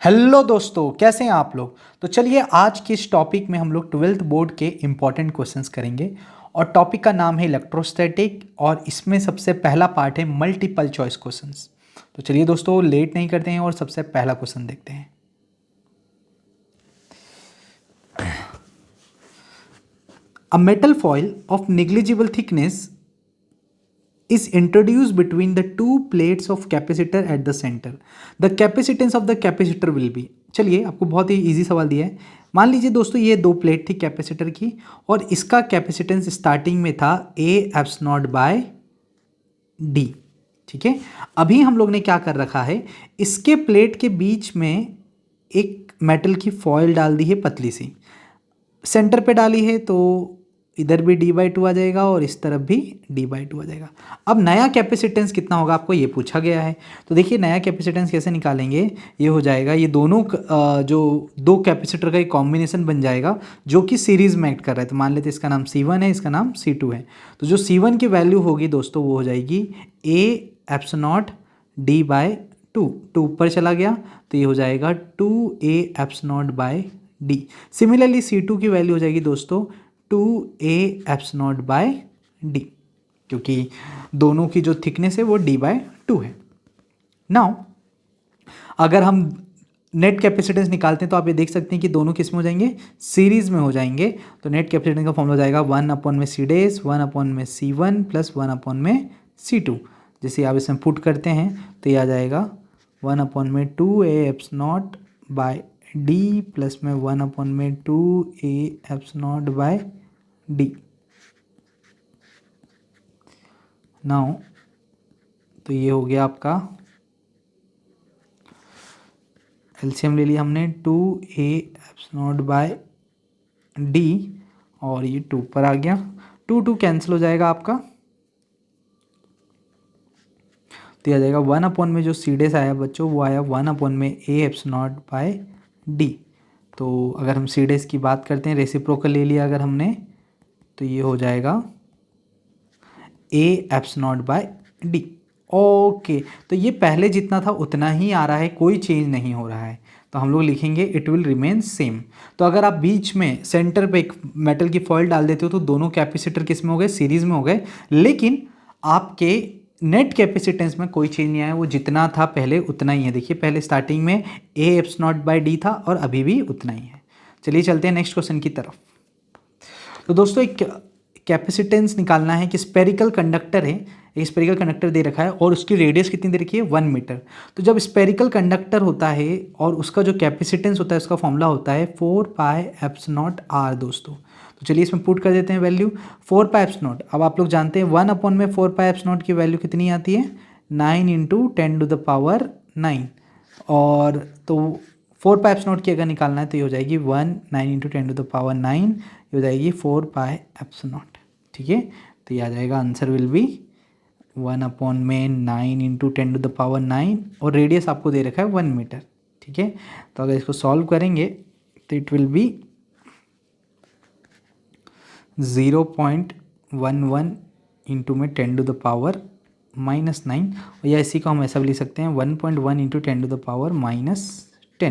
Hello दोस्तों, कैसे हैं आप लोग। तो चलिए आज के इस टॉपिक में हम लोग 12th बोर्ड के इम्पॉर्टेंट क्वेश्चंस करेंगे और टॉपिक का नाम है इलेक्ट्रोस्टैटिक और इसमें सबसे पहला पार्ट है मल्टीपल चॉइस क्वेश्चंस। तो चलिए दोस्तों लेट नहीं करते हैं और सबसे पहला क्वेश्चन देखते हैं। A metal foil of negligible thickness is introduced between the two plates of capacitor at the center. The capacitance of the capacitor will be। चलिए आपको बहुत ही इजी सवाल दिया है। मान लीजिए दोस्तों ये दो प्लेट थी कैपेसिटर की और इसका कैपेसिटेंस स्टार्टिंग में था ए एप्स नॉट बाय डी। ठीक है, अभी हम लोग ने क्या कर रखा है, इसके प्लेट के बीच में एक मेटल की फॉइल डाल दी है पतली सी, सेंटर पे डाली है तो इधर भी d/2 आ जाएगा और इस तरफ भी d/2 आ जाएगा। अब नया कैपेसिटेंस कितना होगा आपको ये पूछा गया है। तो देखिए नया कैपेसिटेंस कैसे निकालेंगे, ये हो जाएगा ये दोनों जो दो कैपेसिटर का एक कॉम्बिनेशन बन जाएगा जो कि सीरीज में एक्ट कर रहा है। तो मान लेते हैं इसका नाम C1 है, इसका नाम C2 है। तो जो C1 की वैल्यू होगी दोस्तों वो हो जाएगी a एप्सिलॉन d/2। टू ऊपर चला गया तो ये हो जाएगा 2a epsilon bye D. Similarly C2 की वैल्यू हो जाएगी दोस्तों 2a एप्सिलॉन बाय डी, क्योंकि दोनों की जो थिकनेस है वो d/2 है। नाउ अगर हम नेट कैपेसिटेंस निकालते हैं तो आप ये देख सकते हैं कि दोनों किस में हो जाएंगे, सीरीज में हो जाएंगे। तो नेट कैपेसिटेंस का फॉर्मूला हो जाएगा 1/c dash 1/c1 plus 1/c2। जैसे आप इसमें पुट करते हैं तो ये आ जाएगा 1/2a epsilon bye D plus में 1/2a epsilon bye D. Now तो ये हो गया आपका एलसीएम ले लिया हमने 2a एप्सिलॉन बाय डी और ये 2 पर आ गया, 2 कैंसिल हो जाएगा आपका। तो ये आ जाएगा 1 में जो सी डेस आया बच्चों वो आया 1 में a एप्सिलॉन बाय डी। तो अगर हम सी डेस की बात करते हैं रेसिप्रोकल ले लिया अगर हमने तो ये हो जाएगा a epsilon bye D. Okay, तो ये पहले जितना था उतना ही आ रहा है, कोई चेंज नहीं हो रहा है। तो हम लोग लिखेंगे इट विल रिमेन सेम। तो अगर आप बीच में सेंटर पे एक मेटल की फॉइल डाल देते हो तो दोनों कैपेसिटर किस में हो गए, सीरीज में हो गए, लेकिन आपके नेट कैपेसिटेंस में कोई चेंज नहीं आया, वो जितना था पहले उतना ही है। देखिए पहले स्टार्टिंग में a एप्सिलॉन बाय डी था और अभी भी उतना ही है। चलिए चलते हैं नेक्स्ट क्वेश्चन की तरफ। तो दोस्तों एक कैपेसिटेंस निकालना है कि स्पेरिकल कंडक्टर है, एक स्पेरिकल कंडक्टर दे रखा है और उसकी रेडियस कितनी दे रखी है 1 मीटर। तो जब स्पेरिकल कंडक्टर होता है और उसका जो कैपेसिटेंस होता है उसका फॉर्मूला होता है 4 एप्सिलॉन r दोस्तों। तो चलिए इसमें पुट कर देते हैं वैल्यू 4 एप्सिलॉन। अब आप लोग जानते हैं 1 में 4 एप्सिलॉन की वैल्यू कितनी आती है 9 × 10⁹ और तो 4 एप्सिलॉन की अगर निकालना है तो ये हो जाएगी 9 × 10⁹ ये हो जाएगी 4 एप्सिलॉन। ठीक है, तो ये आ जाएगा आंसर विल बी 1 में 9 × 10⁹ और रेडियस आपको दे रखा है 1 मीटर। ठीक है, तो अगर इसको सॉल्व करेंगे तो इट विल बी 0.11 इंटू में 10⁻⁻9 या इसी को हम ऐसा भी लिख सकते हैं 1.1 × 10⁻10।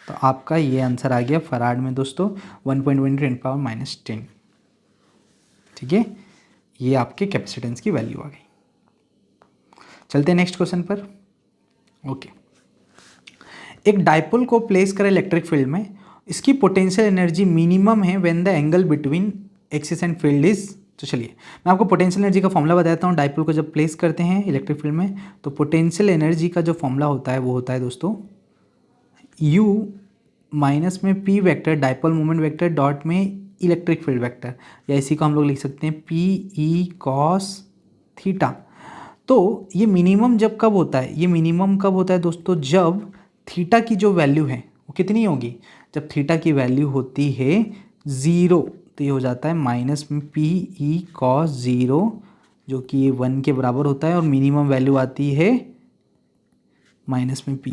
तो आपका ये आंसर आ गया फराड में दोस्तों 1.1 × 10⁻10। ठीक है, ये आपके कैपेसिटेंस की वैल्यू आ गई। चलते हैं नेक्स्ट क्वेश्चन पर। ओके, एक डाइपोल को प्लेस करें इलेक्ट्रिक फील्ड में, इसकी पोटेंशियल एनर्जी मिनिमम है when the angle between axis and field is. तो चलिए मैं आपको पोटेंशियल एनर्जी का फॉर्मूला बताता हूँ। डाइपोल को जब प्लेस करते हैं इलेक्ट्रिक फील्ड में तो पोटेंशियल एनर्जी का जो फॉर्मूला होता है वो होता है दोस्तों U माइनस में P vector dipole moment vector dot में इलेक्ट्रिक फील्ड वेक्टर, या इसी को हम लोग लिख सकते हैं PE cos थीटा। तो ये मिनिमम जब कब होता है, ये मिनिमम कब होता है दोस्तों, जब थीटा की जो वैल्यू है वो कितनी होगी, जब थीटा की वैल्यू होती है 0। तो ये हो जाता है माइनस में PE cos 0 जो कि ये 1 के बराबर होता है और मिनिमम वैल्यू आती है माइनस में P।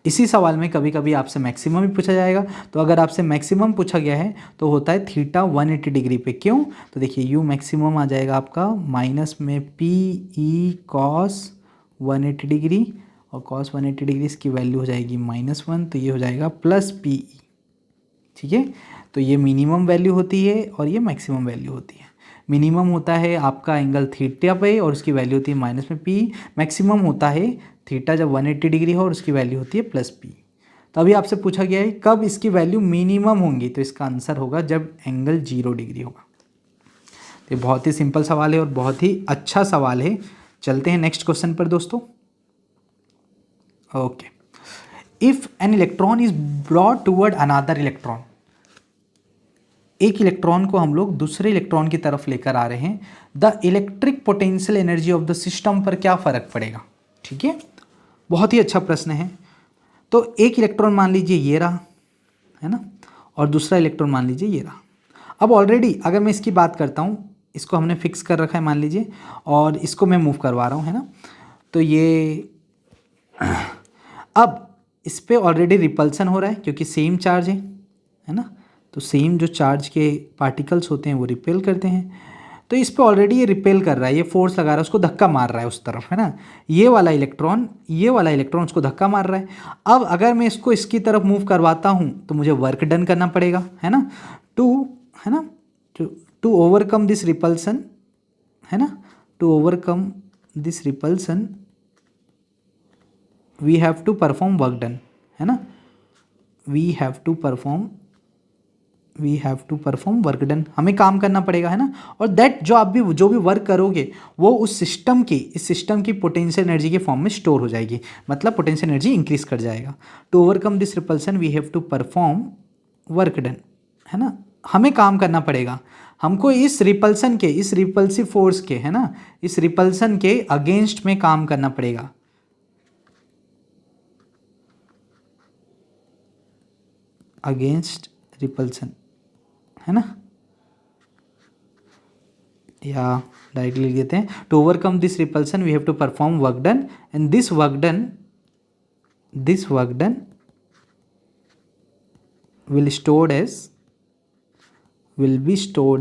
इसी सवाल में कभी कभी आपसे मैक्सिमम भी पूछा जाएगा। तो अगर आपसे मैक्सिमम पूछा गया है तो होता है थीटा 180 डिग्री पे। क्यों, तो देखिए यू मैक्सिमम आ जाएगा आपका माइनस में PE cos 180 डिग्री और cos 180 डिग्री इसकी वैल्यू हो जाएगी -1, तो ये हो जाएगा +PE। ठीक है, तो ये मिनिमम वैल्यू होती है और ये मैक्सिमम वैल्यू होती है। मिनिमम होता है आपका एंगल थीटा पे और उसकी वैल्यू होती है माइनस में पी। मैक्सिमम होता है थीटा जब 180 डिग्री हो और उसकी वैल्यू होती है +P। तो अभी आपसे पूछा गया है कब इसकी वैल्यू मिनिमम होंगी, तो इसका आंसर होगा जब एंगल 0 डिग्री होगा। तो ये बहुत ही सिंपल सवाल है और बहुत ही अच्छा सवाल है। चलते हैं नेक्स्ट क्वेश्चन पर दोस्तों। Okay, if an electron is brought toward another electron, एक इलेक्ट्रॉन को हम लोग दूसरे इलेक्ट्रॉन की तरफ लेकर आ रहे हैं, the electric potential energy of the system पर क्या फर्क पड़ेगा। ठीक है, बहुत ही अच्छा प्रश्न है। तो एक इलेक्ट्रॉन मान लीजिए ये रहा, है ना, और दूसरा इलेक्ट्रॉन मान लीजिए ये रहा। अब ऑलरेडी अगर मैं इसकी बात करता हूँ, इसको हमने फिक्स कर रखा है मान लीजिए, और इसको मैं मूव करवा रहा हूँ, है ना, तो ये अब इस पर ऑलरेडी रिपल्सन हो रहा है क्योंकि सेम चार्ज है ना, तो सेम जो चार्ज के पार्टिकल्स होते हैं वो रिपेल करते हैं। तो इस पे ऑलरेडी ये रिपेल कर रहा है, ये फोर्स लगा रहा है, उसको धक्का मार रहा है उस तरफ, है ना। ये वाला इलेक्ट्रॉन उसको धक्का मार रहा है। अब अगर मैं इसको इसकी तरफ मूव करवाता हूँ तो मुझे वर्क डन करना पड़ेगा, है ना, टू ओवरकम दिस रिपल्सन, है ना, to overcome this repulsion we have to perform work done, है ना, we have to perform work done, हमें काम करना पड़ेगा, है ना। और दैट जो भी वर्क करोगे वो इस सिस्टम की पोटेंशियल एनर्जी के फॉर्म में स्टोर हो जाएगी, मतलब पोटेंशियल एनर्जी इंक्रीज कर जाएगा। To overcome this repulsion we have to perform work done, है ना, हमें काम करना पड़ेगा, हमको इस रिपल्सन के, इस रिपल्सिव फोर्स के, है ना, इस रिपल्सन के अगेंस्ट में काम करना पड़ेगा। अगेंस्ट रिपल्सन, है ना, या डायरेक्टली लिख देते हैं, to overcome this repulsion we have to perform work done and this work done will be stored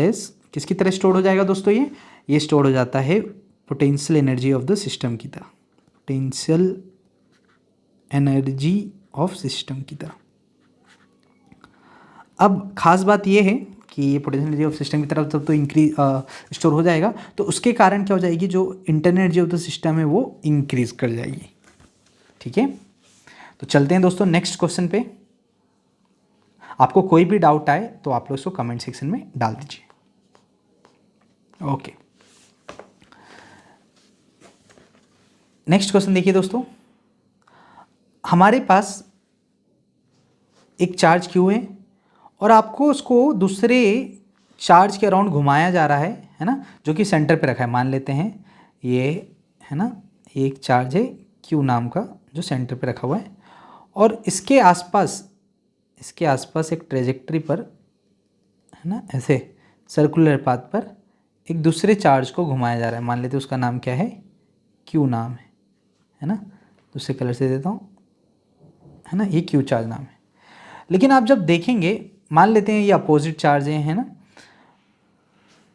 as किसकी तरह स्टोर हो जाएगा दोस्तों, ये स्टोर हो जाता है potential energy of the system की तरह, पोटेंशियल एनर्जी ऑफ सिस्टम की तरह। अब खास बात ये है कि ये पोटेंशियल एनर्जी ऑफ सिस्टम की तरफ जब तो इंक्रीज स्टोर हो जाएगा तो उसके कारण क्या हो जाएगी, जो internal energy of the system है वो इंक्रीज कर जाएगी। ठीक है, तो चलते हैं दोस्तों नेक्स्ट क्वेश्चन पे। आपको कोई भी डाउट आए तो आप लोग इसको कमेंट सेक्शन में डाल दीजिए। ओके, नेक्स्ट क्वेश्चन देखिए दोस्तों, हमारे पास एक चार्ज क्यू है और आपको उसको दूसरे चार्ज के अराउंड घुमाया जा रहा है ना, जो कि सेंटर पे रखा है। मान लेते हैं ये, है ना, ये एक चार्ज है क्यू नाम का जो सेंटर पे रखा हुआ है, और इसके आसपास एक ट्रेजेक्ट्री पर, है ना, ऐसे सर्कुलर पाथ पर एक दूसरे चार्ज को घुमाया जा रहा है। मान लेते हैं उसका नाम क्या है, क्यू नाम है ना, दूसरे कलर से देता हूँ, है ना, ये क्यू चार्ज नाम है। लेकिन आप जब देखेंगे, मान लेते हैं ये अपोजिट चार्ज है ना,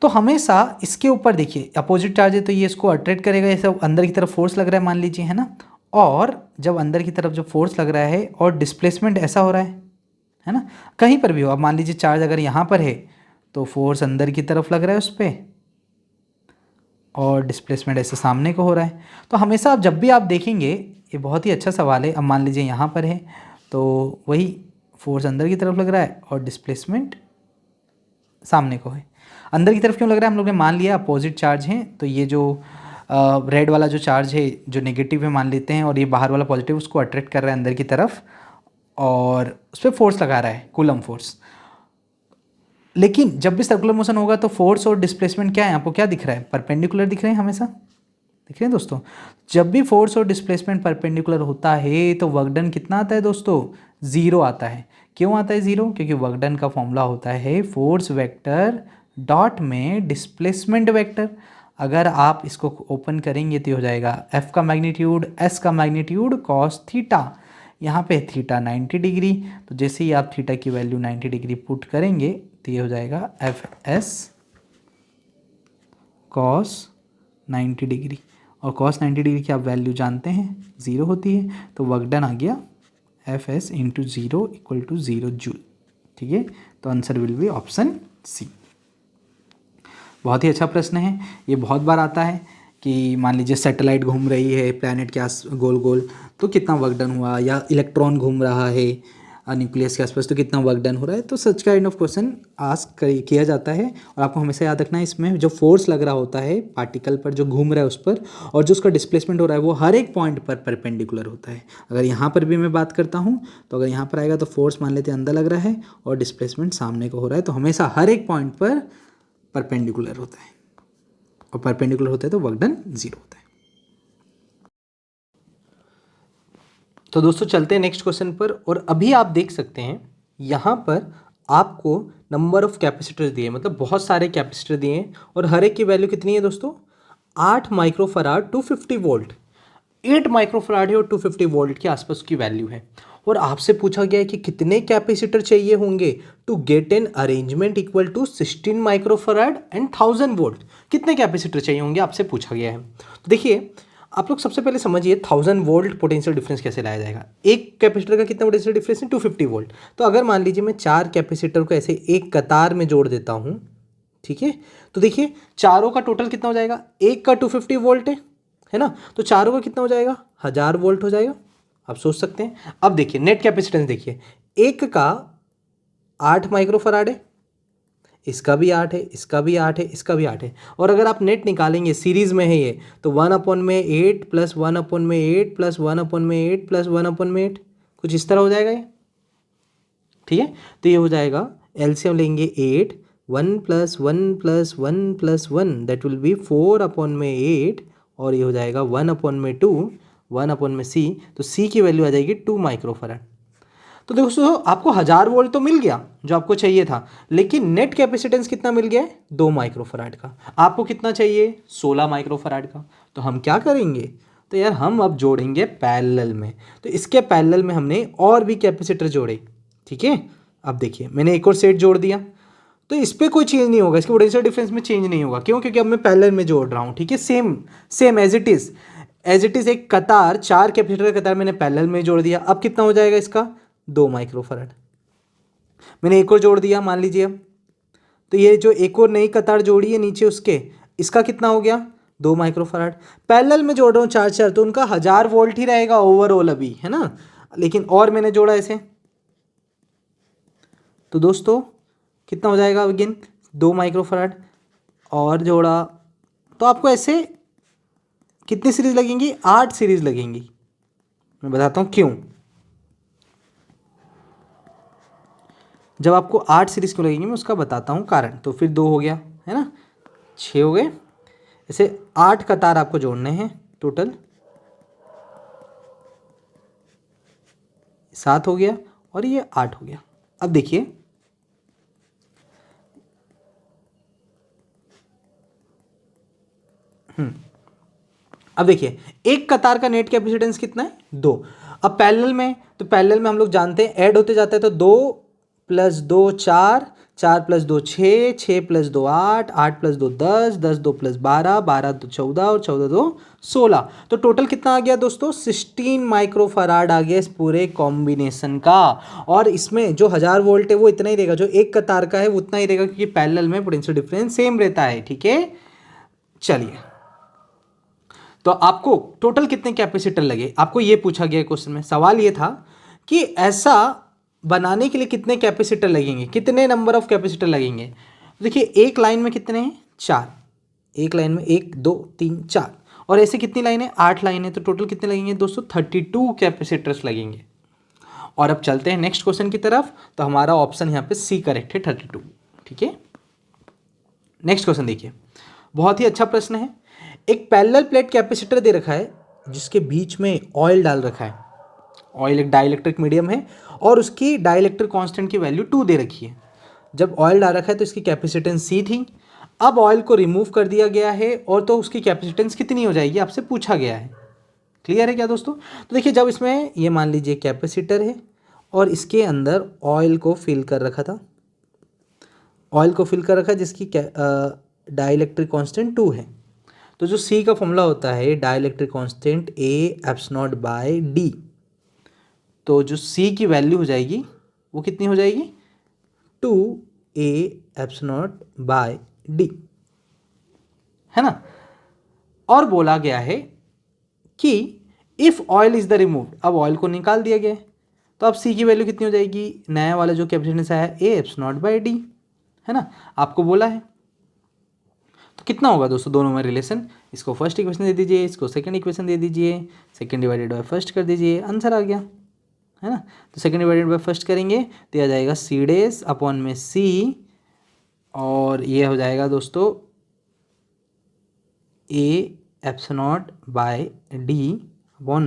तो हमेशा इसके ऊपर देखिए अपोजिट चार्ज है तो ये इसको अट्रैक्ट करेगा, ऐसा अंदर की तरफ फोर्स लग रहा है मान लीजिए, है ना, और जब अंदर की तरफ जब फोर्स लग रहा है और डिस्प्लेसमेंट ऐसा हो रहा है ना, कहीं पर भी हो, अब मान लीजिए चार्ज अगर यहाँ पर है तो फोर्स अंदर की तरफ लग रहा है उस पर और डिस्प्लेसमेंट ऐसे सामने को हो रहा है। तो हमेशा आप जब भी आप देखेंगे, ये बहुत ही अच्छा सवाल है, अब मान लीजिए यहाँ पर है तो वही फोर्स अंदर की तरफ लग रहा है और डिस्प्लेसमेंट सामने को है। अंदर की तरफ क्यों लग रहा है, हम लोग ने मान लिया अपोजिट चार्ज है, तो ये जो रेड वाला जो चार्ज है जो नेगेटिव है मान लेते हैं, और ये बाहर वाला पॉजिटिव, उसको अट्रैक्ट कर रहा है अंदर की तरफ और उस पर फोर्स लगा रहा है, कूलम फोर्स। लेकिन जब भी सर्कुलर मोशन होगा तो फोर्स और डिस्प्लेसमेंट क्या है, आपको क्या दिख रहा है, परपेंडिकुलर दिख रहे हैं, हमेशा दिख रहे हैं दोस्तों। जब भी फोर्स और डिस्प्लेसमेंट परपेंडिकुलर होता है तो वर्क डन कितना आता है दोस्तों, 0 आता है। क्यों आता है 0, क्योंकि वर्क डन का फॉर्मूला होता है फोर्स वेक्टर डॉट में डिस्प्लेसमेंट वेक्टर। अगर आप इसको ओपन करेंगे तो हो जाएगा F का मैग्नीट्यूड, S का मैग्नीट्यूड, कॉस थीटा, यहाँ पे थीटा 90 डिग्री, तो जैसे ही आप थीटा की वैल्यू 90 डिग्री पुट करेंगे तो ये हो जाएगा FS कॉस 90 डिग्री, और cos 90 डिग्री की आप वैल्यू जानते हैं 0 होती है, तो वर्क डन आ गया F S into 0 equal to 0 joule. ठीक है, तो answer will be option C. बहुत ही अच्छा प्रश्न है, ये बहुत बार आता है कि मान लीजिए सैटेलाइट घूम रही है प्लैनेट के आस गोल गोल, तो कितना वर्क डन हुआ, या इलेक्ट्रॉन घूम रहा है न्यूक्लियस के आसपास, तो कितना वर्क डन हो रहा है। तो such kind of question ask किया जाता है। और आपको हमेशा याद रखना है, इसमें जो फोर्स लग रहा होता है पार्टिकल पर जो घूम रहा है उस पर, और जो उसका डिस्प्लेसमेंट हो रहा है वो हर एक पॉइंट पर परपेंडिकुलर होता है। अगर यहाँ पर भी मैं बात करता हूँ, तो अगर यहाँ पर आएगा तो फोर्स मान लेते हैं अंदर लग रहा है और डिस्प्लेसमेंट सामने को हो रहा है, तो हमेशा हर एक पॉइंट पर परपेंडिकुलर होता है, और परपेंडिकुलर होता है तो वर्क डन 0 होता है। तो दोस्तों चलते हैं नेक्स्ट क्वेश्चन पर। और अभी आप देख सकते हैं यहाँ पर आपको नंबर ऑफ कैपेसिटर दिए, मतलब बहुत सारे कैपेसिटर दिए हैं, और हर एक की वैल्यू कितनी है दोस्तों, 8 माइक्रोफराड 250 वोल्ट। 8 माइक्रोफराड है और 250 वोल्ट के आसपास की वैल्यू है। और आपसे पूछा गया है कि कितने कैपेसिटर चाहिए होंगे to get an arrangement equal to 16 microfarad and 1000 volt. कितने कैपेसिटर चाहिए होंगे आपसे पूछा गया है। तो देखिए आप लोग सबसे पहले समझिए 1000 वोल्ट पोटेंशियल डिफरेंस कैसे लाया जाएगा। एक कैपेसिटर का कितना पोटेंशियल डिफरेंस है, 250 वोल्ट। तो अगर मान लीजिए मैं 4 कैपेसिटर को ऐसे एक कतार में जोड़ देता हूँ, ठीक है, तो देखिए चारों का टोटल कितना हो जाएगा, एक का 250 वोल्ट है ना, तो चारों का कितना हो जाएगा, 1000 वोल्ट हो जाएगा। आप सोच सकते हैं। अब देखिए नेट कैपेसिटेंस देखिए, एक का 8 माइक्रोफराड है, इसका भी 8 है, इसका भी 8 है, इसका भी 8 है। और अगर आप नेट निकालेंगे, सीरीज में है ये, तो 1/8 प्लस 1/8 प्लस 1/8 प्लस 1/8, कुछ इस तरह हो जाएगा ये। ठीक है, तो ये हो जाएगा, एलसीएम लेंगे 8, 1 plus 1 plus 1 plus 1 that will be 4/8, और ये हो जाएगा 1/2 1/c। तो c की वैल्यू आ जाएगी 2 माइक्रोफराड। तो दोस्तों आपको 1000 वोल्ट तो मिल गया जो आपको चाहिए था, लेकिन नेट कैपेसिटेंस कितना मिल गया है, 2 माइक्रोफराड का। आपको कितना चाहिए, 16 माइक्रोफराड का। तो हम क्या करेंगे, तो यार हम अब जोड़ेंगे पैरेलल में। तो इसके पैरेलल में हमने और भी कैपेसिटर जोड़े। ठीक है, अब देखिए मैंने एक और सेट जोड़ दिया, तो इस पर कोई चेंज नहीं होगा, इसके पोटेंशियल डिफरेंस में चेंज नहीं होगा। क्यों, क्योंकि अब मैं पैरेलल में जोड़ रहा हूँ। ठीक है, same same as it is एक कतार, 4 कैपेसिटर का कतार मैंने पैरेलल में जोड़ दिया। अब कितना हो जाएगा इसका, 2 माइक्रोफराड। मैंने एक और जोड़ दिया मान लीजिए अब, तो ये जो एक और नई कतार जोड़ी है नीचे उसके, इसका कितना हो गया, 2 माइक्रोफराड। पैरेलल में जोड़ रहा हूँ 4 तो उनका 1000 वोल्ट ही रहेगा ओवरऑल अभी, है ना। लेकिन और मैंने जोड़ा ऐसे, तो दोस्तों कितना हो जाएगा अगेन, 2 माइक्रोफराड। और जोड़ा तो आपको ऐसे कितनी सीरीज लगेंगी, 8 सीरीज लगेंगी। मैं बताता हूँ क्यों। जब आपको 8 सीरीज क्यों लगेंगी मैं उसका बताता हूँ कारण। तो फिर 2 हो गया, है ना, 6 हो गए, ऐसे 8 कतार आपको जोड़ने हैं टोटल, 7 हो गया, और ये 8 हो गया। अब देखिए अब देखिए एक कतार का नेट कैपेसिटेंस कितना है, 2। अब पैरेलल में, तो पैरेलल में हम लोग जानते हैं ऐड होते जाता है, तो 2 + 2 4, 4 + 2 6, 6 + 2 8, 8 + 2 10, 10 2 + 12, 12 2 14, और 14 2 16। तो टोटल कितना आ गया दोस्तों, 16 माइक्रोफराड आ गया इस पूरे कॉम्बिनेशन का। और इसमें जो 1000 वोल्ट है वो इतना ही रहेगा, जो एक कतार का है वो उतना ही रहेगा, क्योंकि पैरेलल में पोटेंशियल डिफरेंस सेम रहता है। ठीक है, चलिए, तो आपको टोटल कितने कैपेसिटर लगे, आपको ये पूछा गया क्वेश्चन में। सवाल ये था कि ऐसा बनाने के लिए कितने कैपेसिटर लगेंगे, कितने नंबर ऑफ कैपेसिटर लगेंगे। देखिए एक लाइन में कितने हैं, 4, एक लाइन में 1 2 3 4, और ऐसे कितनी लाइन है, 8 लाइन है। तो टोटल कितने लगेंगे दोस्तों, 32 कैपेसिटर्स लगेंगे। और अब चलते हैं नेक्स्ट क्वेश्चन की तरफ। तो हमारा ऑप्शन यहाँ पे सी करेक्ट है, 32। ठीक है, नेक्स्ट क्वेश्चन देखिए, बहुत ही अच्छा प्रश्न है। एक पैरेलल प्लेट कैपेसिटर दे रखा है जिसके बीच में ऑयल डाल रखा है। ऑयल एक डाइलेक्ट्रिक मीडियम है और उसकी डाइलेक्ट्रिक कांस्टेंट की वैल्यू 2 दे रखी है। जब ऑयल डाल रखा है तो इसकी कैपेसिटेंस सी थी। अब ऑयल को रिमूव कर दिया गया है, और तो उसकी कैपेसिटेंस कितनी हो जाएगी आपसे पूछा गया है। क्लियर है क्या दोस्तों। तो देखिए जब इसमें ये मान लीजिए कैपेसिटर है और इसके अंदर ऑयल को फिल कर रखा था, ऑयल को फिल कर रखा जिसकी डाइलेक्ट्रिक कांस्टेंट 2 है। तो जो सी का फॉर्मूला होता है dielectric constant A apps naught by D, तो जो सी की वैल्यू हो जाएगी वो कितनी हो जाएगी 2a apps naught by D, है ना। और बोला गया है कि if oil is the removed, अब ऑयल को निकाल दिया गया है, तो अब सी की वैल्यू कितनी हो जाएगी, नया वाला जो कैपेसिटेंस आया ए एप्स नॉट बाय डी, है ना, आपको बोला है। तो कितना होगा दोस्तों दोनों में रिलेशन, इसको फर्स्ट इक्वेशन दे दीजिए, इसको सेकंड इक्वेशन दे दीजिए, सेकंड डिवाइडेड बाय फर्स्ट कर दीजिए, आंसर आ गया, है ना। तो सेकंड डिवाइडेड बाय फर्स्ट करेंगे तो आ जाएगा सी डेस अपॉन में सी, और ये हो जाएगा दोस्तों A apps naught by D upon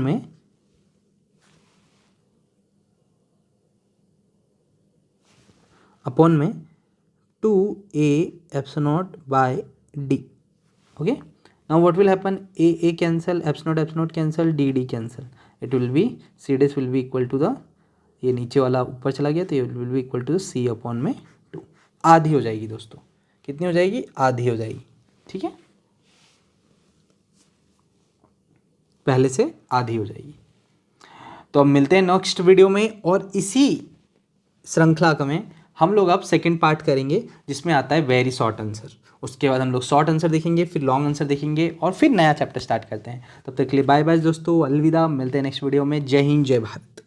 में two A apps naught by D. Okay, now what will happen, A cancel, epsilon naught cancel, D cancel, it will be C dash will be equal to the, ये नीचे वाला ऊपर चला गया तो ये will be equal to C upon में 2, आधी हो जाएगी दोस्तों, कितनी हो जाएगी, आधी हो जाएगी, ठीक है, पहले से आधी हो जाएगी। तो अब मिलते हैं नेक्स्ट वीडियो में, और इसी श्रृंखला का में हम लोग अब सेकंड पार्ट करेंगे जिसमें आता है वेरी शॉर्ट आंसर। उसके बाद हम लोग शॉर्ट आंसर देखेंगे, फिर लॉन्ग आंसर देखेंगे, और फिर नया चैप्टर स्टार्ट करते हैं। तब तक के लिए बाय बाय दोस्तों, अलविदा, मिलते हैं नेक्स्ट वीडियो में। जय हिंद, जय भारत।